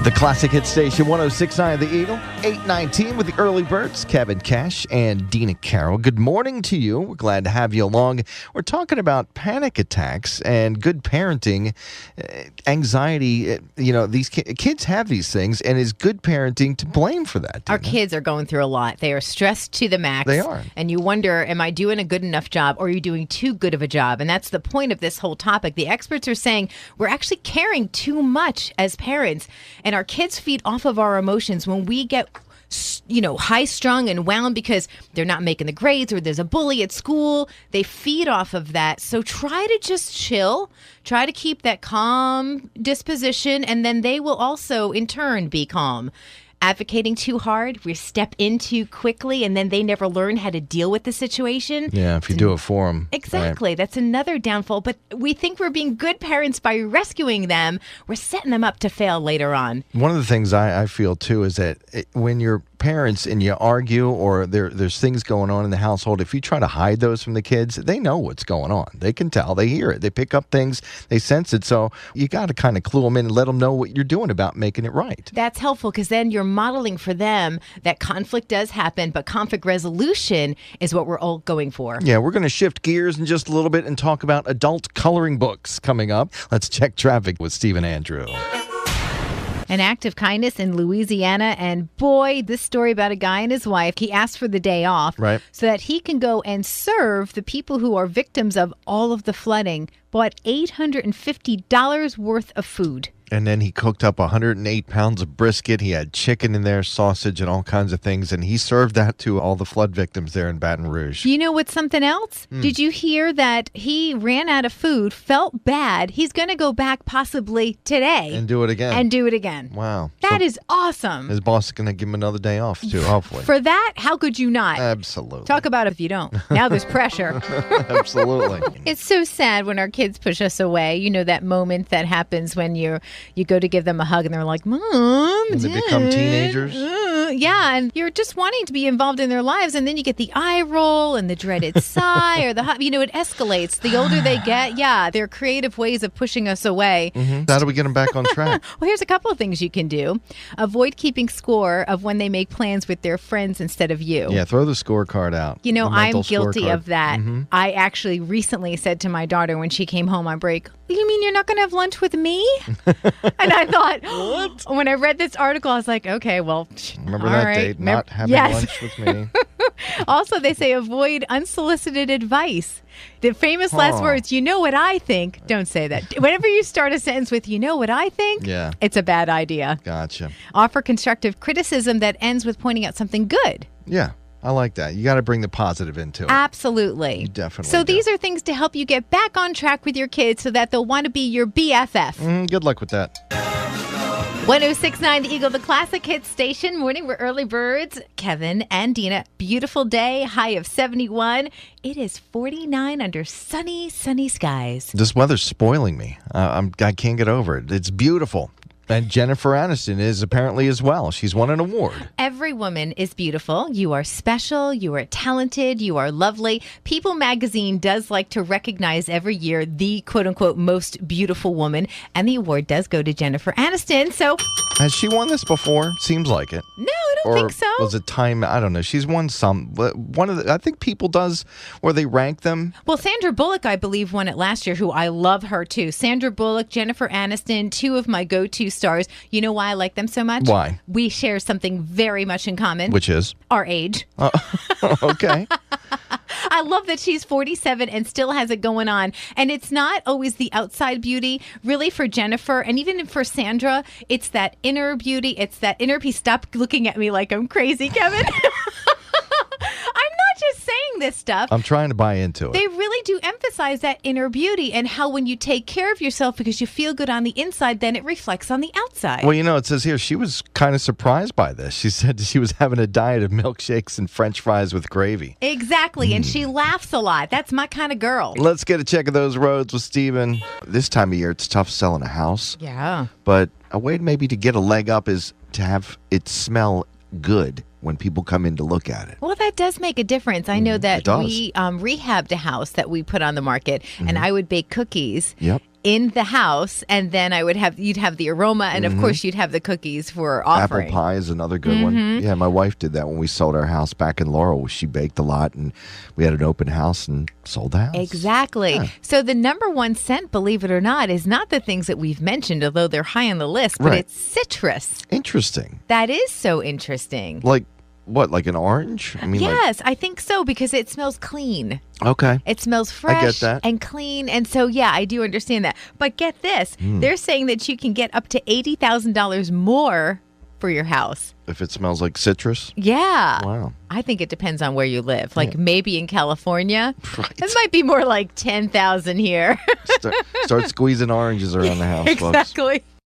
The classic hit station 106.9 The Eagle, 8:19 with the early birds, Kevin Kash and Dina, Carole. Good morning to you. We're glad to have you along. We're talking about panic attacks and good parenting, anxiety. These kids have these things, and is good parenting to blame for that, Dina? Our kids are going through a lot. They are stressed to the max. They are. And you wonder, am I doing a good enough job, or are you doing too good of a job? And that's the point of this whole topic. The experts are saying we're actually caring too much as parents. And our kids feed off of our emotions when we get, high-strung and wound because they're not making the grades or there's a bully at school. They feed off of that. So try to just chill. Try to keep that calm disposition, and then they will also, in turn, be calm. Advocating too hard, we step in too quickly, and then they never learn how to deal with the situation. Yeah, if you do it for them. Exactly. Right. That's another downfall. But we think we're being good parents by rescuing them. We're setting them up to fail later on. One of the things I feel, too, is that when you're parents and you argue or there's things going on in the household, if you try to hide those from the kids, they know what's going on. They can tell. They hear it. They pick up things. They sense it. So you got to kind of clue them in and let them know what you're doing about making it right. That's helpful because then you're modeling for them that conflict does happen, but conflict resolution is what we're all going for. Yeah, we're going to shift gears in just a little bit and talk about adult coloring books coming up. Let's check traffic with Stephen Andrew. An act of kindness in Louisiana, and boy, this story about a guy and his wife, he asked for the day off so that he can go and serve the people who are victims of all of the flooding, bought $850 worth of food. And then he cooked up 108 pounds of brisket. He had chicken in there, sausage, and all kinds of things. And he served that to all the flood victims there in Baton Rouge. You know what's something else? Did you hear that he ran out of food, felt bad? He's going to go back possibly today. And do it again. Wow. That is awesome. His boss is going to give him another day off, too, hopefully. For that, how could you not? Absolutely. Talk about if you don't. Now there's pressure. Absolutely. It's so sad when our kids push us away. You know that moment that happens when you go to give them a hug and they're like, Mom, and they become teenagers. Yeah, and you're just wanting to be involved in their lives, and then you get the eye roll and the dreaded sigh or the it escalates. The older they get, there are creative ways of pushing us away. Mm-hmm. How do we get them back on track? Well, here's a couple of things you can do. Avoid keeping score of when they make plans with their friends instead of you. Yeah, throw the scorecard out. I'm guilty of that. Mm-hmm. I actually recently said to my daughter when she came home on break, you mean you're not going to have lunch with me? And I thought, what? When I read this article, I was like, okay, well, remember that date, not having lunch with me. Also, they say avoid unsolicited advice. The famous last words, you know what I think. Don't say that. Whenever you start a sentence with, you know what I think, it's a bad idea. Gotcha. Offer constructive criticism that ends with pointing out something good. Yeah. I like that. You got to bring the positive into it. Absolutely. You definitely So these are things to help you get back on track with your kids so that they'll want to be your BFF. Good luck with that. 106.9 The Eagle, the classic hit station. Morning, we're early birds. Kevin and Dina. Beautiful day, high of 71. It is 49 under sunny skies. This weather's spoiling me. I can't get over it. It's beautiful. And Jennifer Aniston is apparently as well. She's won an award. Every woman is beautiful. You are special. You are talented. You are lovely. People magazine does like to recognize every year the quote-unquote most beautiful woman. And the award does go to Jennifer Aniston. So, has she won this before? Seems like it. No, I don't think so. Was it time? I don't know. She's won some. One of the, I think People does where they rank them. Well, Sandra Bullock, I believe, won it last year, who I love her too. Sandra Bullock, Jennifer Aniston, two of my go-to stars. You know why I like them so much? Why? We share something very much in common. Which is? Our age. Okay. I love that she's 47 and still has it going on. And it's not always the outside beauty. Really, for Jennifer and even for Sandra, it's that inner beauty. It's that inner peace. Stop looking at me like I'm crazy, Kevin. I'm not just saying this stuff. I'm trying to buy into it. They really do emphasize that inner beauty and how when you take care of yourself because you feel good on the inside, then it reflects on the outside. Well, it says here she was kind of surprised by this. She said she was having a diet of milkshakes and French fries with gravy. Exactly, and she laughs a lot. That's my kind of girl. Let's get a check of those roads with Steven. This time of year, it's tough selling a house. Yeah. But a way maybe to get a leg up is to have it smell good when people come in to look at it. Well, that does make a difference. I know that we rehabbed a house that we put on the market, and I would bake cookies. Yep. in the house, and then you'd have the aroma, and of course you'd have the cookies for offering. Apple pie is another good one. Yeah, my wife did that when we sold our house back in Laurel. She baked a lot, and we had an open house and sold the house. Exactly. Yeah. So the number one scent, believe it or not, is not the things that we've mentioned, although they're high on the list, but Right. it's citrus. Interesting. That is so interesting. Like what? Like an orange? I mean, Yes, I think so, because it smells clean. Okay. It smells fresh that. and clean. And so, yeah, I do understand that. But get this. They're saying that you can get up to $80,000 more for your house. If it smells like citrus? Yeah. Wow. I think it depends on where you live. Like maybe in California. Right. It might be more like 10,000 here. Start squeezing oranges around the house, folks. Exactly.